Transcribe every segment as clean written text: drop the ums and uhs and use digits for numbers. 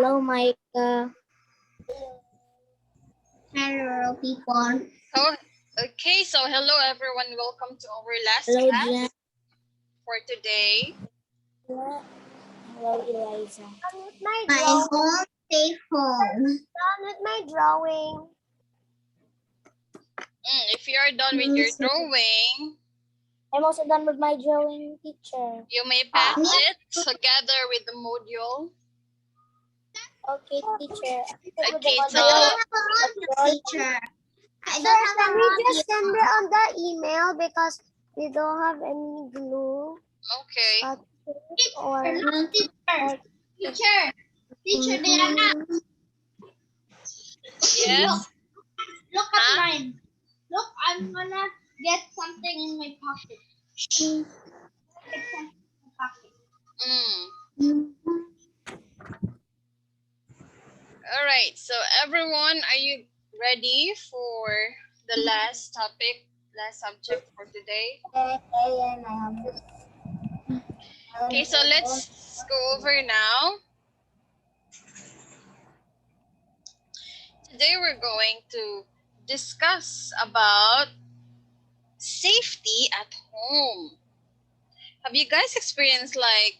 Hello, Micah. Hello, people. Oh, okay. So hello everyone. Welcome to our last Hello, class Jen. for today. Hello, Eliza. My home, safe home. Done with my drawing. If you are done with your drawing, I'm also done with my drawing, teacher. you may pass it together with the module. Okay, teacher. Okay, I so don't have a module, teacher. I don't have a Can we module. just send it on the email because we don't have any glue? okay. Or Teacher, Diana. Yes. Look at mine. Look, I'm gonna get something in my pocket. Get something in my pocket. All right. So everyone, are you ready for the last topic, last subject for today? Okay. So let's go over now. Today we're going to discuss about safety at home. Have you guys experienced like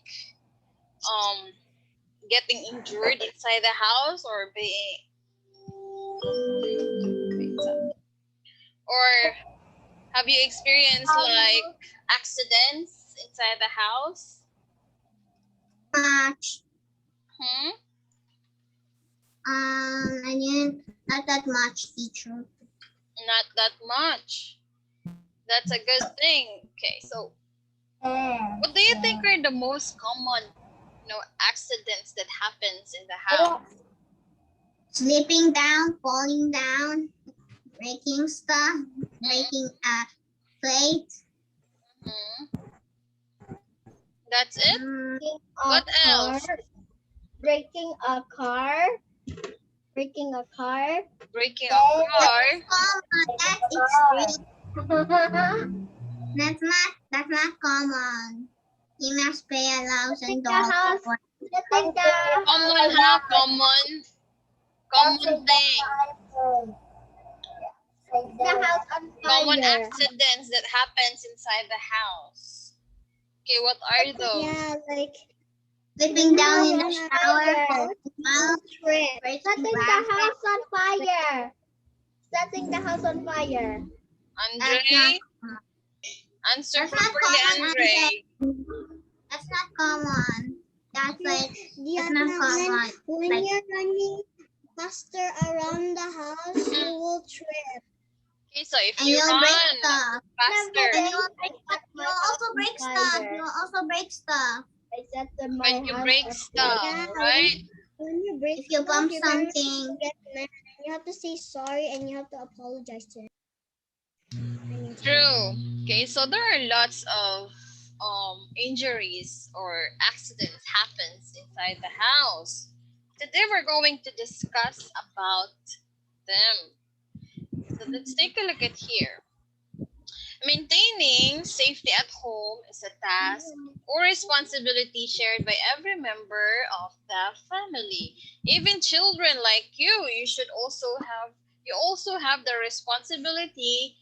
getting injured inside the house or being or have you experienced like accidents inside the house? Much. Not that much, teacher. Not that much. That's a good thing. Okay, so what do you think are the most common, accidents that happens in the house? Slipping down, falling down, breaking stuff, breaking a plate. That's it? What else? Breaking a car. Breaking a car. Breaking a car. That's extreme. That's not common. You must pay $1,000. Common, huh? Common thing. Common accidents that happens inside the house. Okay, what are those? Yeah, like Slipping down in the shower, setting the house on fire. Setting the house on fire. Andre? Answer properly, Andre. That's not common. That's like, that's not common. When you're running faster around the house, you will trip. Okay, so if And you you'll run break stuff. faster, And you'll also break stuff. You'll also break stuff. when you break stuff, right? When you break If you bump your parents something. get mad, you have to say sorry and you have to apologize to them. True. Okay, so there are lots of injuries or accidents happens inside the house. Today we're going to discuss about them. So let's take a look at here. Maintaining safety at home is a task or responsibility shared by every member of the family. Even children like you also have the responsibility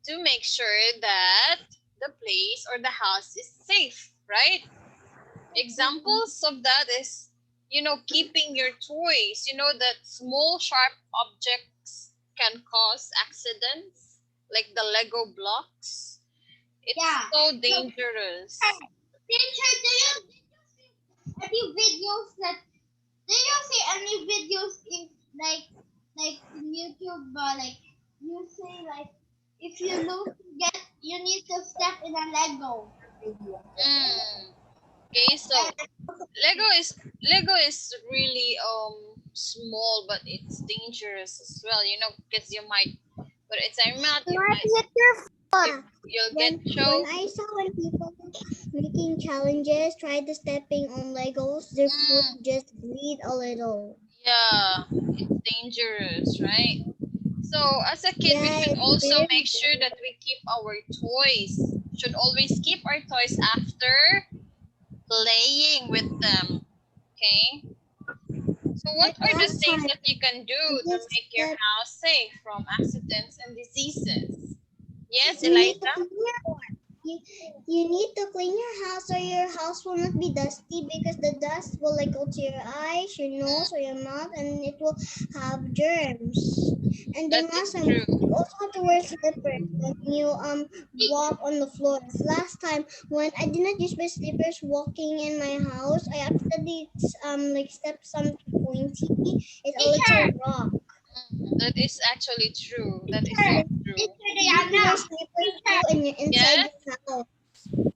to make sure that the place or the house is safe, right? Examples of that is, keeping your toys. You know that small sharp objects can cause accidents, like the Lego blocks. It's so dangerous. Teacher, do you see any videos in in YouTube? Like you say if you lose, you need to step in a Lego. Okay, so Lego is really small, but it's dangerous as well. Because you might, but it's not. You'll get choked. When I saw when people making challenges, try to stepping on Legos, their foot just bleed a little. Yeah, it's dangerous, right? So as a kid, we Yeah, should it's also very make sure that we keep our toys. Should always keep our toys after playing with them. Okay. So what Like are the last things time, that you can do I to just make your said house safe from accidents and diseases? Yes, you need to Eliza? clean you, you need to clean your house so your house will not be dusty because the dust will like go to your eyes, your nose, or your mouth, and it will have germs. And That then is last time true. you also have to wear slippers when you Teacher, walk on the floors. Last time when I did not use my slippers walking in my house, I accidentally like stepped something pointy. It's a teacher, little rock. That is actually true. That is so teacher, true. teacher You need to wear Diana, slippers teacher, too and you're inside Yes? your house.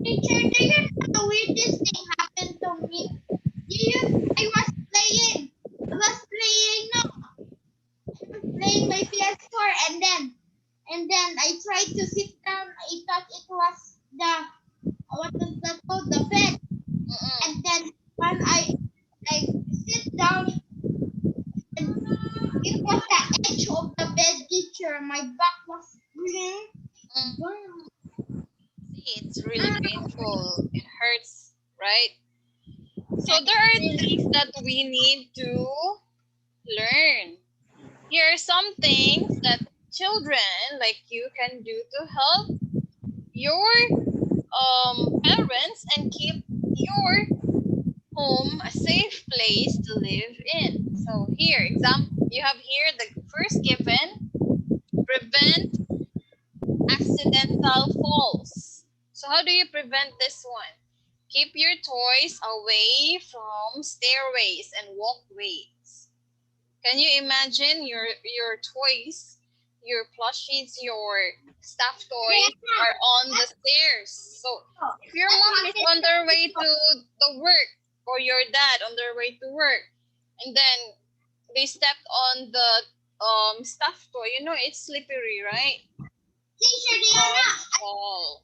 teacher, do you know the weirdest thing happened to me? I was playing. No, I was playing my PS4 and then I tried to sit down. I thought it was the what is that called? The bed. Mm-mm. And then when I like sit down and it was the edge of the bed, teacher. My back was Mm. burn. See, it's really painful. It hurts, right? So Yeah, there are things that we need to learn. Here are some things that children like you can do to help your parents and keep your home a safe place to live in. So here, example, you have here the first given, prevent accidental falls. So how do you prevent this one? Keep your toys away from stairways and walkways. Can you imagine your toys, your plushies, your stuffed toys are on the stairs? So if your mom is on their way to the work or your dad on their way to work, and then they stepped on the stuffed toy, you know it's slippery, right? Teacher It Diana, cause fall.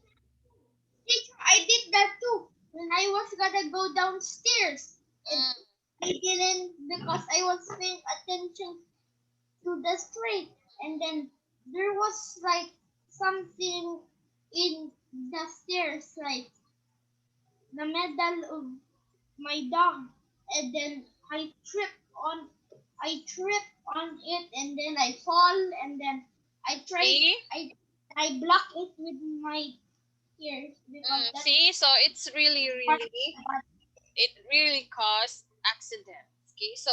teacher, I did that too. When I was gonna go downstairs, and Mm, I didn't because I was paying attention to the street, and then there was like something in the stairs, like the medal of my dog, and then on, I tripped on it, and then I fall, and then I tried, see? I, I block it with my ears because that's See, so it's really, what. it really cause accidents. Okay, so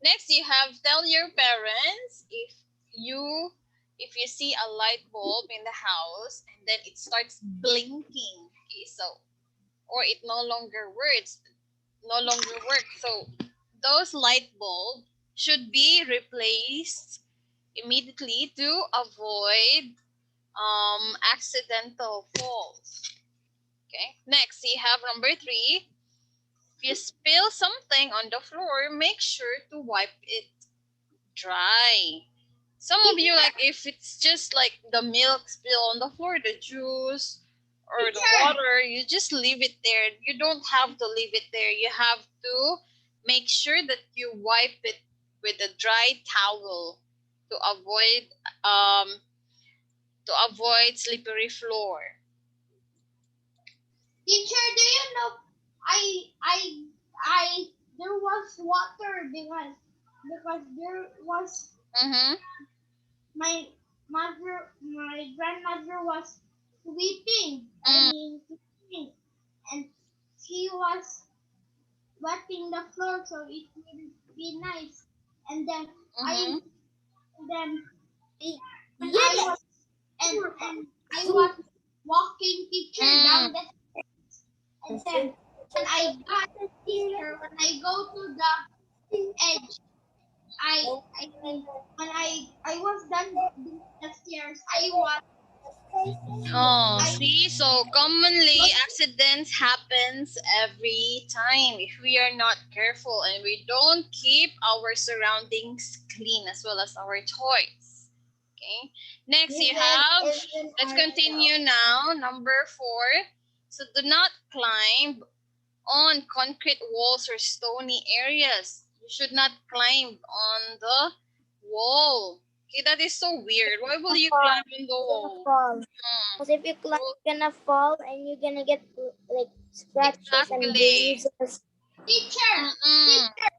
next you have tell your parents you if you see a light bulb in the house and then it starts blinking. Okay, so or it no longer works. So those light bulb should be replaced immediately to avoid accidental falls. Okay. Next, we have number 3. If you spill something on the floor, make sure to wipe it dry. Some of you, like, if it's just like the milk spill on the floor, the juice or the Teacher, water, you just leave it there. You don't have to leave it there. You have to make sure that you wipe it with a dry towel to um avoid slippery floor. teacher, do you know I there was water because there was Mm-hmm. my my grandmother was sweeping. I Mm, mean cleaning, and she was wetting the floor so it will be nice. And then mm-hmm. I then when I was Yes. and I was walking teacher Mm. down the and then when I got teacher when I go to the edge I mean when I was done the stairs Oh, I see, so commonly accidents happens every time if we are not careful and we don't keep our surroundings clean as well as our toys. Okay. Next, you have. Let's continue now. Number 4. So do not climb on concrete walls or stony areas. You should not climb on the wall. Okay, that is so weird. Why will you Fall. climb on the wall? Fall. Hmm. Because if you climb, you're gonna fall and you're gonna get like scratches and Exactly. bruises. teacher Mm-mm. teacher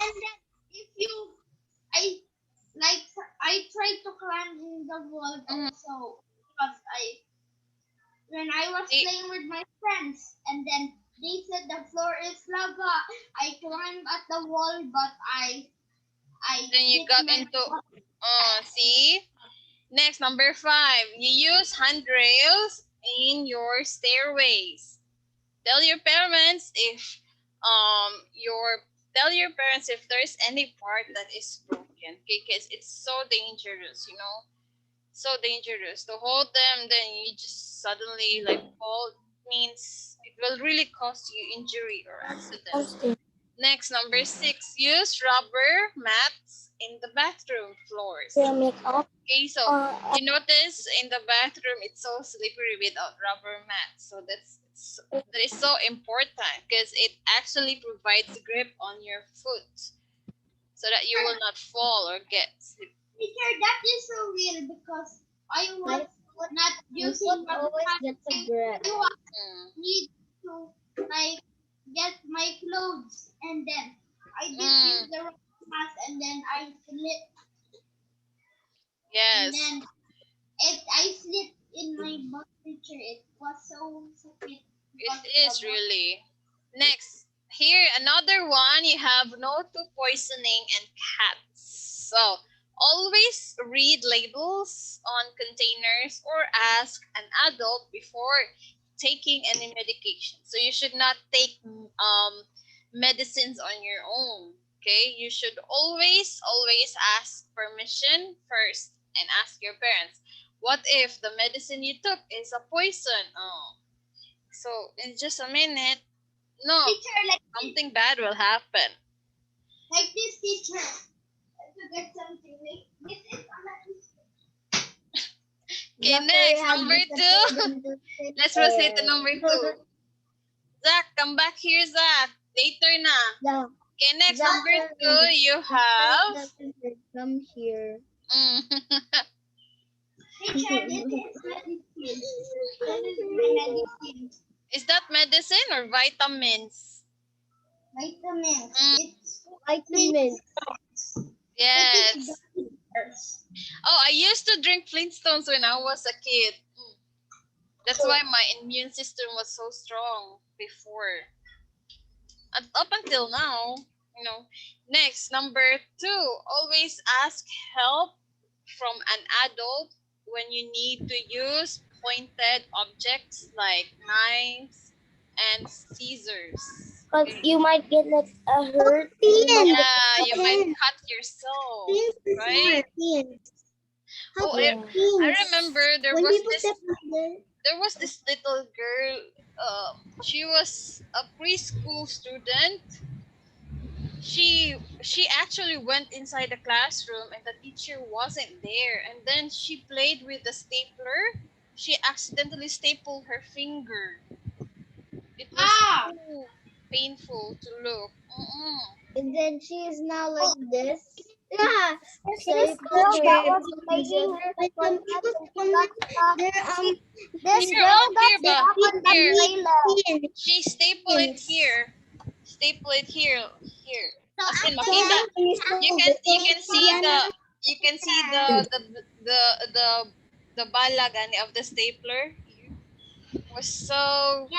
And then if you, I like I tried to climb in the wall also because when I was See, playing with my friends, and then they said the floor is lava. I climbed at the wall, but I then you hit got my into, butt. see? Next, number 5. You use handrails in your stairways. Tell your parents if your tell your parents if there's any part that is broken, because it's so dangerous, so dangerous to hold them. Then you just suddenly like fall, means it will really cause you injury or accident. Next, number 6, use rubber mats in the bathroom floors. Okay, so you notice in the bathroom it's so slippery without rubber mats. So that is so important because it actually provides grip on your foot so that you will not fall or get slip. Teacher, that is so weird because I was not using What rubber always pants. gets a grip? I was Mm. need to like get my clothes, and then I didn't use Mm. the rubber pants, and then I slipped, and Yes, then I slipped in my butt. Teacher, it was so sakit it because is the butt. really. Next, here another one. You have no to poisoning and cats. So always read labels on containers or ask an adult before taking any medication. So you should not take medicines on your own. Okay, you should always ask permission first and ask your parents. What if the medicine you took is a poison? Oh, so in just a minute, no, Teacher, something bad will happen. like this teacher. To get something, like this is on Okay, next, number 2. Let's proceed to number 2. Zach, come back here, Zach. Later na. Yeah. Okay, next, Zach, number 2, you have... Come here. Mm. Teacher, this is medicine. This is my medicine. Is that medicine or vitamins? Vitamins. Mm. It's Vitamins. Yes. Oh, I used to drink Flintstones when I was a kid. That's why my immune system was so strong before. And up until now, Next, number 2, always ask help from an adult when you need to use pointed objects like knives and scissors. Because you might get like a hurt. Yeah, you might cut yourself, right? How Oh, about I pins? remember there When was people this step on the little girl. She was a preschool student. She actually went inside the classroom and the teacher wasn't there, and then she played with the stapler. She accidentally stapled her finger. It was so painful to look. and then she is now like this. Yeah. So this you girl put that your was making her when some people comment there this Here, girl here, got ba? stuck on the Here. trailer. She stapled it here. Staple it here. Here. As in, so makita. You can see Diana, the bala gani of the stapler. It was so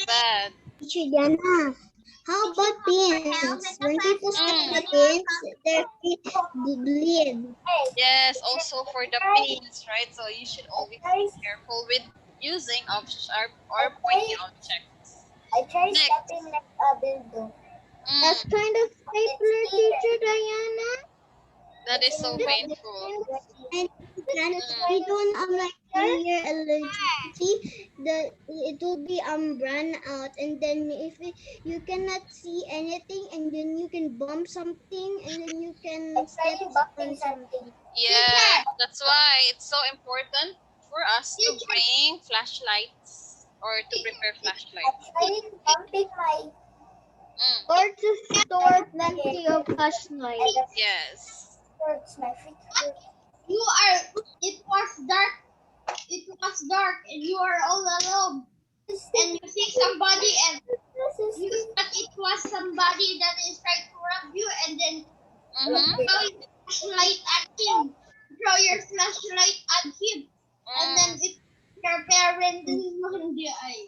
bad. Teacher Diana, how about pins? When people step on the pins, their feet bleed. Yes, also for the pins, right? So you should always be careful with using of sharp or pointy objects. I tried Next. stepping like a dildo. That's kind of stapler, Teacher Diana. That is so painful. And we don't like in your allergy, it will be run out, and then if you cannot see anything, and then you can bump something, and then you can step on something. Yeah, that's why it's so important for us to bring flashlights or to prepare flashlights. I tried bumping my Or to store plenty of flashlights. Yes. hurts. My feet hurt. You are. It was dark. It was dark, and you are all alone. And you see somebody, and But it was somebody that is trying to rob you, and then Mm-hmm. throw your flashlight at him. Throw your flashlight at him, and then Mm. if your parents is on the eye.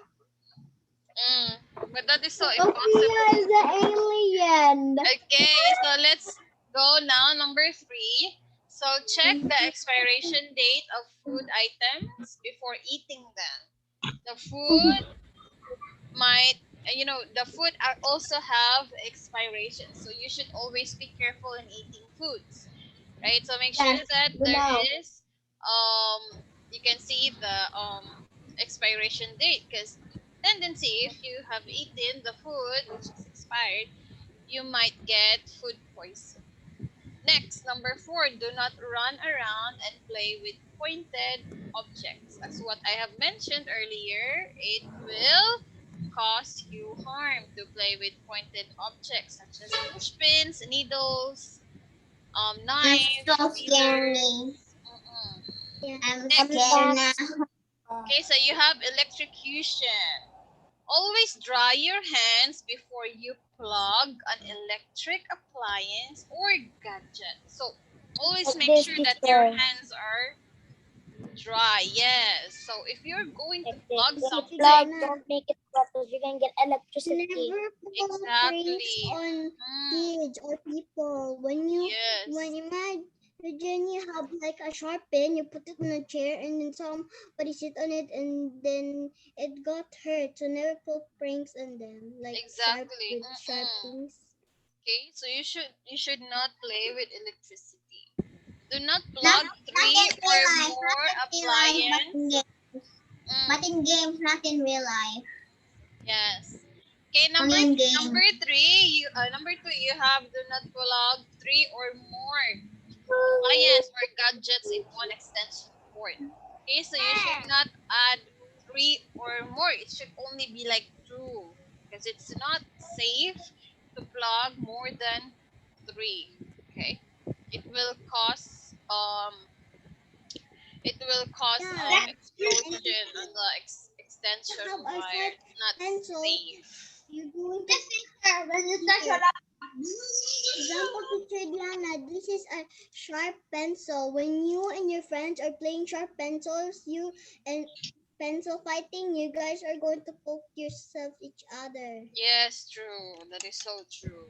But that is so Sophia impossible. is the alien. Okay, so let's go now. Number 3. So check the expiration date of food items before eating them. The food might, the food also have expiration. So you should always be careful in eating foods, right? So make sure Yes, that we there know. is, you can see the expiration date, because tendency, if you have eaten the food which is expired, you might get food poison. Next, number 4, do not run around and play with pointed objects. As what I have mentioned earlier, it will cause you harm to play with pointed objects such as push pins, needles, That's knife, so scary. scissors. Mm-mm. Yeah. I'm Next, scared now. okay, so you have electrocution. Always dry your hands before you plug an electric appliance or gadget. So always Like make this, sure that your teacher. hands are dry. Yes. So if you're going to Like this. plug When you something, plug, don't make it wet because you can get electricity. Never pull pranks exactly. on Mm, kids or people. When yes. imagine you have like a sharp pen, you put it in a chair, and then somebody sit on it, and then it got hurt. So never pull pranks on them, like sharp Exactly. with sharp things. Okay, so you should not play with electricity. Do not Not plug not three in real or life, not more in real life, but in appliance. games. Mm, But in games, not in real life. yes. Okay, number Only in number games. 3, number 2, you have do not plug 3 or more appliance or gadgets in one extension cord. Okay, so you should not add 3 or more. It should only be like 2, because it's not safe to plug more than 3. Okay, it will cause Yeah. And explosion on the you extension have a wire. sharp It's not pencil. safe. You're going to teacher when you touch a example, teacher Diana, this is a sharp pencil. When you and your friends are playing sharp pencils, you and pencil fighting, you guys are going to poke yourself each other. Yes, true. That is so true.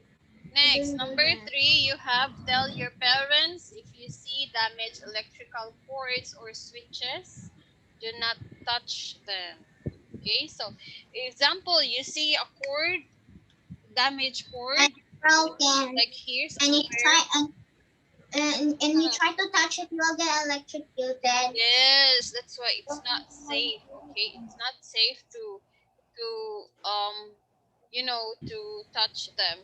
So Next, don't do number that. 3, you have tell your parents if you see damaged electrical cords or switches, do not touch them. Okay, so example, you see a cord, damaged cord, And broken. like here And you somewhere. try and you try to touch it, you'll get electrocuted. Yes, that's why it's not safe. Okay, it's not safe to to touch them,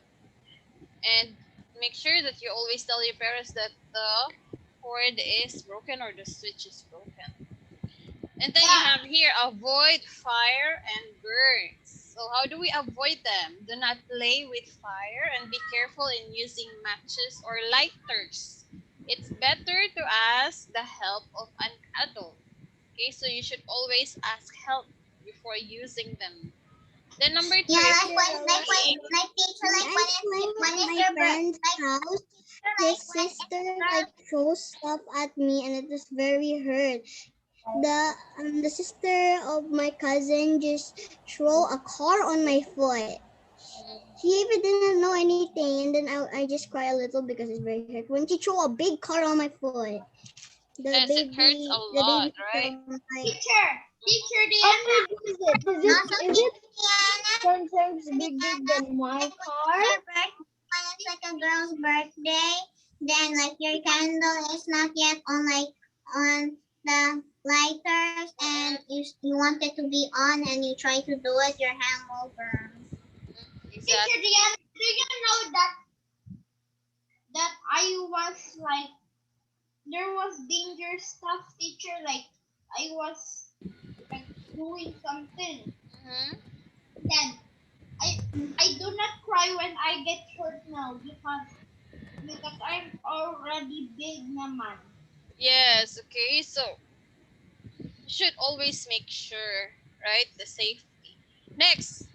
and make sure that you always tell your parents that the cord is broken or the switch is broken. And then you Yeah. have here avoid fire and burns. So how do we avoid them? Do not play with fire and be careful in using matches or lighters. It's better to ask the help of an adult. Okay, so you should always ask help before using them. Then number 2, Yeah, if like you're when cooking, like teacher, When like I'm playing when at is my your friend's like house, teacher, his like when sister it's like throws stuff at me, and it was very hurt. The sister of my cousin just throw a car on my foot. She even didn't know anything, and then I just cry a little because it's very hurt. When she threw a big car on my foot, yes, it hurts a the lot, baby sister right? of my teacher Diana. Okay, this is it. Also, Is it teacher Diana. 10 times bigger Diana, than my like car? when it's like a girl's birthday, then like your candle is not yet on like on the lighters, and you want it to be on, and you try to do it, your hand will burn. Teacher Exactly. Diana, do you know that I was like there was dangerous stuff, teacher? Like I was like doing something. Hmm. Then I do not cry when I get hurt now because I'm already big naman. Yes, okay. So you should always make sure, right, the safety. Next,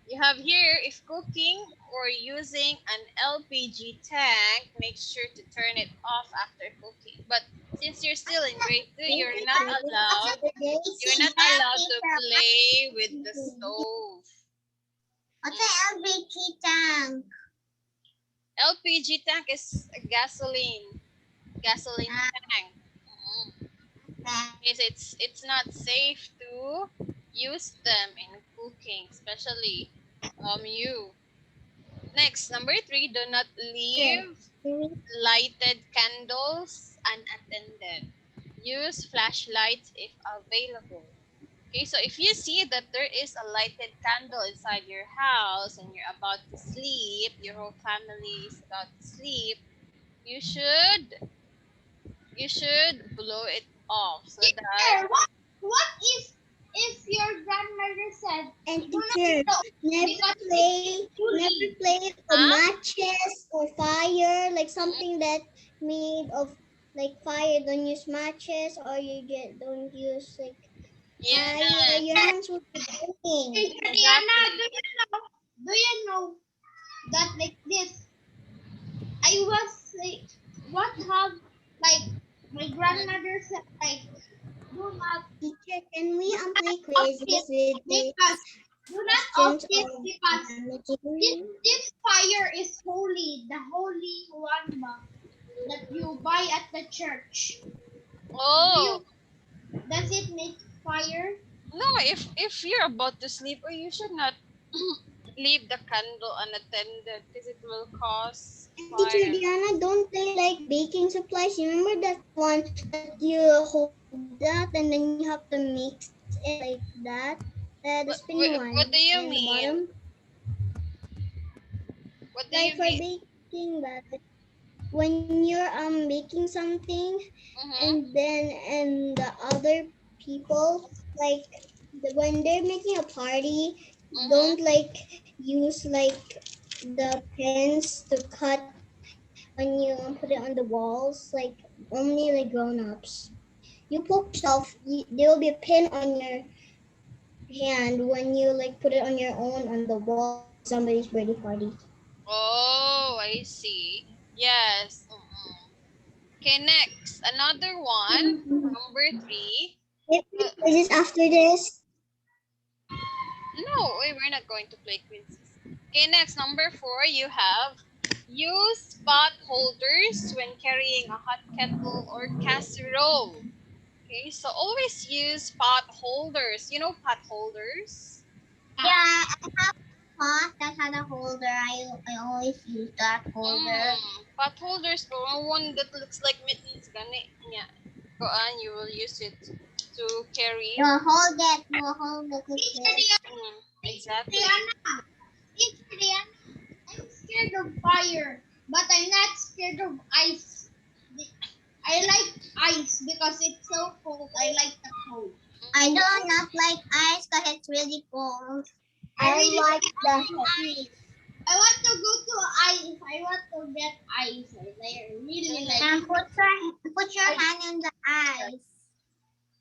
You have here, if cooking or using an LPG tank, make sure to turn it off after cooking. But since you're still in grade 2, you're not allowed to play with the stove. What's an LPG tank? LPG tank is a gasoline tank. Mhm. Yes, it's not safe to use them in cooking, especially you. Next, number 3, do not leave lighted candles unattended. Use flashlights if available. Okay, so if you see that there is a lighted candle inside your house and you're about to sleep, your whole family is about to sleep, you should blow it off so that Teacher, what if your grandmother said And do teacher, not stop because it's never holy? play with huh? matches or fire, like Mm-mm. something that made of like fire. Don't use matches or you get don't use like fire. Yes, Your hands will be burning. Teacher Diana, exactly. do you know that like this? I was like, what have like my Mhm. grandmother said like do not Teacher, can we play off quizzes this with the because do not off questions this of because managing? this fire is holy, the holy one that you buy at the church. Do you Oh, does it make fire? no, if you're about to sleep, or you should not leave the candle unattended because it will cause And teacher fire. Diana, don't play like baking supplies. You remember that one that you hold that and then you have to mix it like that? The spinning What one do you and the mean? bottom. What do Like you for mean? baking that, like, when you're baking something Mm-hmm. and then and the other people like when they're making a party, Mm-hmm. don't like use like the pens to cut when you put it on the walls, like only like grown-ups. You poke yourself, there will be a pin on your hand when you like put it on your own on the wall for somebody's birthday party. Oh, I see. Yes. Mm-mm. Okay, next. Another one. Number 3. If Uh, this is after this, no, we're not going to play quizzes. Okay, next. Number 4. You have use pot holders when carrying a hot kettle or casserole. Okay, so always use pot holders. You know pot holders? yeah, I have pot that had a holder. I always use that holder. Pot holders, but one that looks like mittens, gani. Yeah. Go on, you will use it to carry. You will hold it like Teacher this. Exactly. Diana, Teacher Diana, I'm scared of fire, but I'm not scared of ice. I like ice because it's so cold. I like the cold. I do Mhm. not like ice because it's really cold. I really Like the want to heat. I want to go to ice. I want to get ice. I really like. And put your hand in the ice.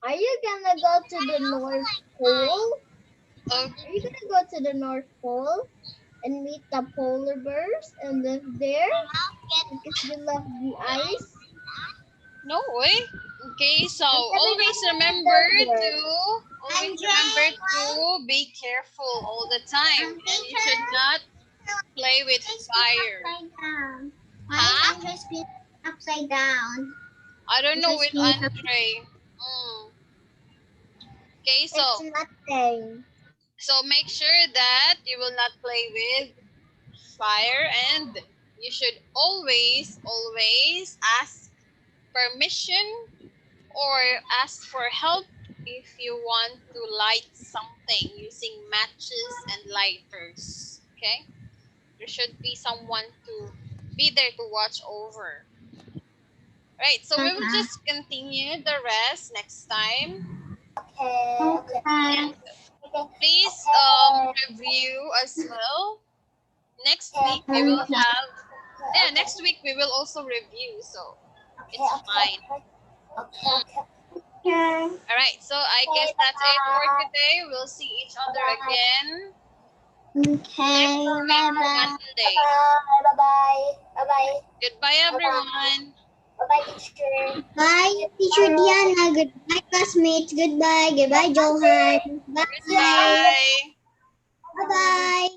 Are you gonna go to the North Pole? Oh, Are you gonna go to the North Pole and meet the polar bears and live there because you love the ice? no way. Okay, so I'm gonna always go remember there. to be careful all the time, and you should not play with fire. Upside down. Why Huh? is Andre's screen upside down? I don't know Andre's with screen is Andre. Okay, it's nothing. so make sure that you will not play with fire, and you should always ask permission or ask for help if you want to light something using matches and lighters. Okay, there should be someone to be there to watch over. Right, so we will just continue the rest next time. Okay. And please review as well. Next week we will have, yeah, next week we will also review, so it's fine. Mm. Okay. All right, so I guess that's it for today. We'll see each other again Okay, Next bye-bye. Monday. Bye-bye. Bye-bye. Goodbye, everyone. Bye-bye, teacher. Bye, Teacher Diana. Goodbye, classmates. Goodbye. Goodbye, Johan. Bye. Goodbye. Bye-bye.